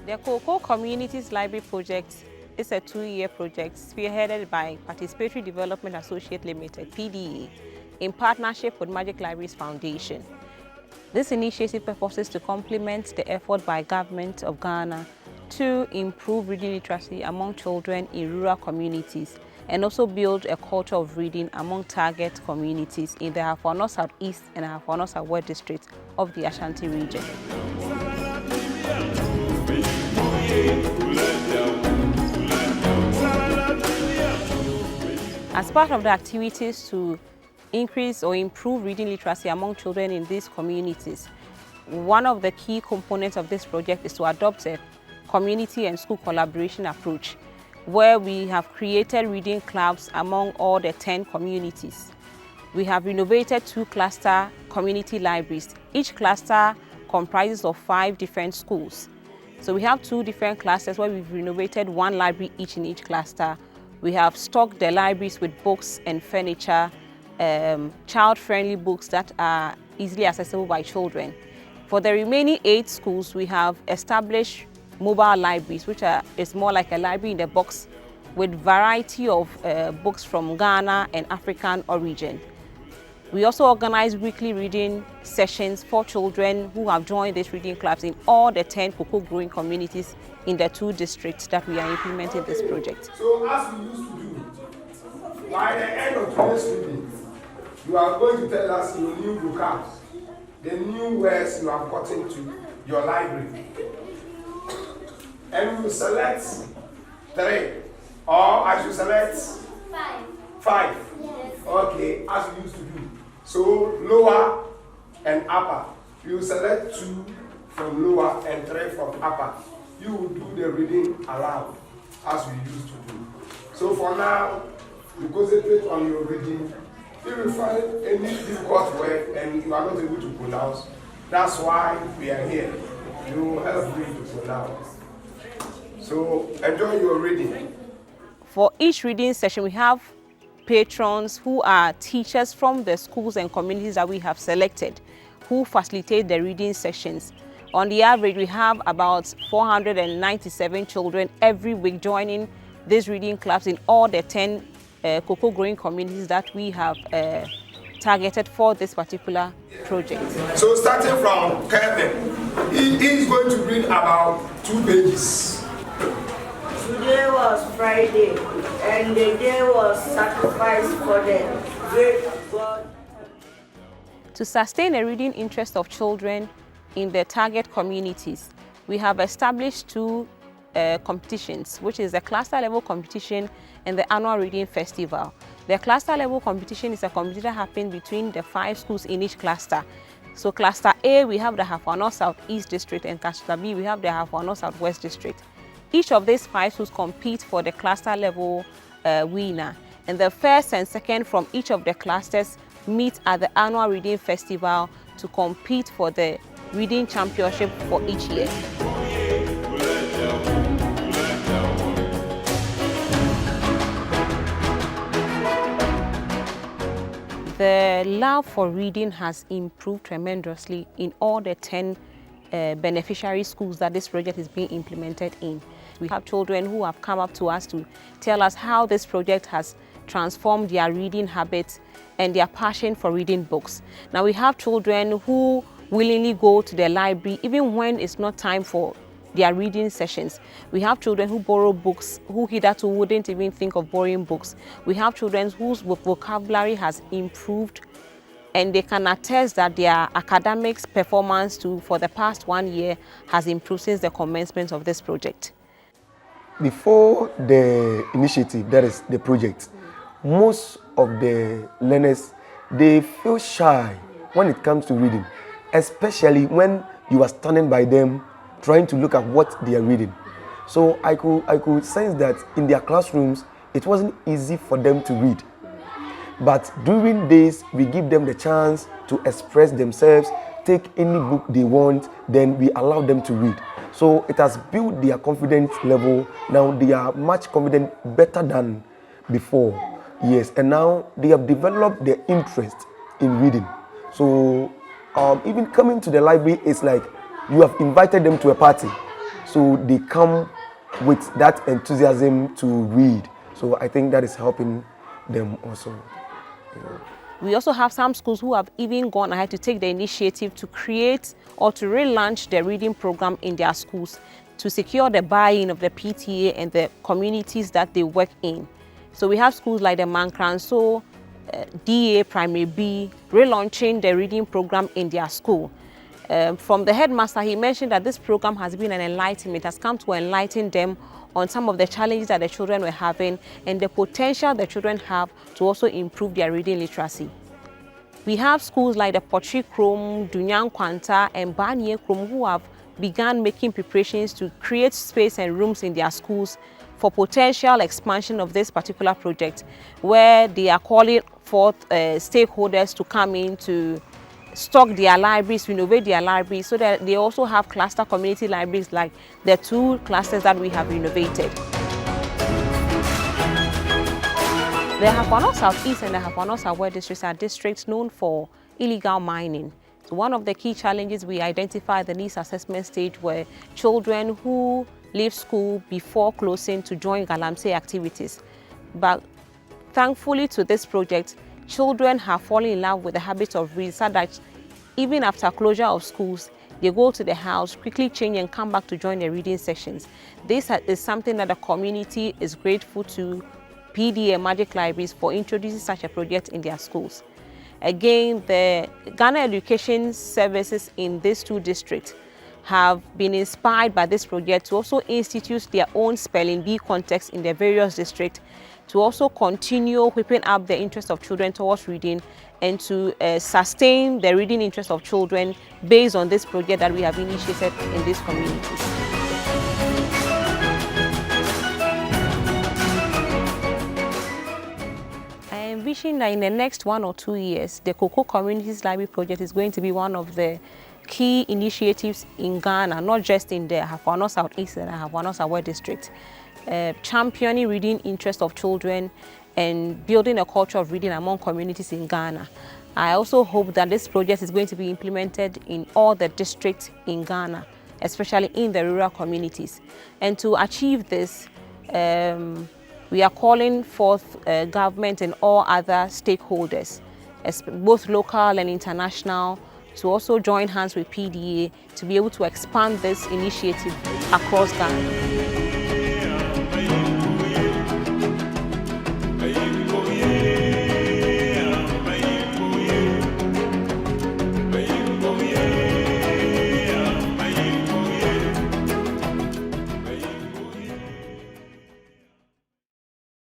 The Cocoa Communities Library Project is a 2-year project spearheaded by Participatory Development Associates Limited, PDA, in partnership with Magic Libraries Foundation. This initiative purposes to complement the effort by government of Ghana to improve reading literacy among children in rural communities and also build a culture of reading among target communities in the Ahafo South East and Ahafo South West districts of the Ashanti region. As part of the activities to increase or improve reading literacy among children in these communities, one of the key components of this project is to adopt a community and school collaboration approach, where we have created reading clubs among all the 10 communities. We have renovated 2 cluster community libraries. Each cluster comprises of 5 different schools. So we have 2 different clusters where we've renovated 1 library each in each cluster. We have stocked the libraries with books and furniture, child-friendly books that are easily accessible by children. For the remaining 8 schools, we have established mobile libraries, which is more like a library in the box with variety of books from Ghana and African origin. We also organize weekly reading sessions for children who have joined these reading clubs in all the 10 cocoa growing communities in the 2 districts that we are implementing this project. So as we used to do, by the end of today's reading, you are going to tell us your new vocabs, the new words you have gotten to your library. And we will select 3, or I should select 5. Yes. Okay, as we used to do. So lower and upper. You select 2 from lower and 3 from upper. You will do the reading aloud as we used to do. So for now, you concentrate on your reading. If you find any difficult word and you are not able to pronounce, that's why we are here. You will help me to pronounce. So enjoy your reading. For each reading session, we have patrons who are teachers from the schools and communities that we have selected who facilitate the reading sessions. On the average, we have about 497 children every week joining these reading clubs in all the 10 cocoa growing communities that we have targeted for this particular project. So starting from Kevin, he is going to read about 2 pages. Today was Friday, and the day was sacrificed for the great God. To sustain a reading interest of children in the target communities, we have established 2 competitions, which is the cluster level competition and the annual reading festival. The cluster level competition is a competition that happens between the 5 schools in each cluster. So cluster A, we have the Ahafo South East district, and cluster B, we have the Ahafo South West district. Each of these 5 schools compete for the cluster level winner, and the first and second from each of the clusters meet at the annual reading festival to compete for the reading championship for each year. The love for reading has improved tremendously in all the 10 beneficiary schools that this project is being implemented in. We have children who have come up to us to tell us how this project has transformed their reading habits and their passion for reading books. Now we have children who willingly go to the library even when it's not time for their reading sessions. We have children who borrow books who hitherto wouldn't even think of borrowing books. We have children whose vocabulary has improved, and they can attest that their academics performance for the past 1 year has improved since the commencement of this project. Before the initiative, that is the project, most of the learners, they feel shy when it comes to reading, especially when you are standing by them trying to look at what they are reading. So I could sense that in their classrooms, it wasn't easy for them to read. But during this, we give them the chance to express themselves, take any book they want, then we allow them to read. So it has built their confidence level. Now they are much confident, better than before. Yes, and now they have developed their interest in reading. So even coming to the library is like you have invited them to a party. So so they come with that enthusiasm to read. So I think that is helping them also. We also have some schools who have even gone ahead to take the initiative to create or to relaunch the reading program in their schools to secure the buy-in of the PTA and the communities that they work in. So we have schools like the Mankranso, DA Primary B, relaunching the reading program in their school. From the headmaster, he mentioned that this program has been an enlightenment, has come to enlighten them on some of the challenges that the children were having and the potential the children have to also improve their reading literacy. We have schools like the Potri Krom, Dunyan Kwanta, and Banye Krom who have begun making preparations to create space and rooms in their schools for potential expansion of this particular project, where they are calling forth stakeholders to come in to stock their libraries, renovate their libraries, so that they also have cluster community libraries like the 2 clusters that we have renovated. The Hafano Southeast and the Hafano Southwest districts are districts known for illegal mining. So one of the key challenges we identified at the needs assessment stage were children who leave school before closing to join Galamsey activities. But thankfully to this project, children have fallen in love with the habit of reading, so that even after closure of schools, they go to the house, quickly change and come back to join the reading sessions. This is something that the community is grateful to PDA and Magic Libraries for introducing such a project in their schools. Again, the Ghana Education Services in these 2 districts have been inspired by this project to also institute their own spelling bee context in their various districts, to also continue whipping up the interest of children towards reading and to sustain the reading interest of children based on this project that we have initiated in these communities. I envision that in the next 1 or 2 years, the Cocoa Communities Library Project is going to be one of the key initiatives in Ghana, not just in the Hafano Southeast and Hafano Southwest district, championing reading interest of children and building a culture of reading among communities in Ghana. I also hope that this project is going to be implemented in all the districts in Ghana, especially in the rural communities. And to achieve this, we are calling forth government and all other stakeholders, both local and international, to also join hands with PDA to be able to expand this initiative across Ghana.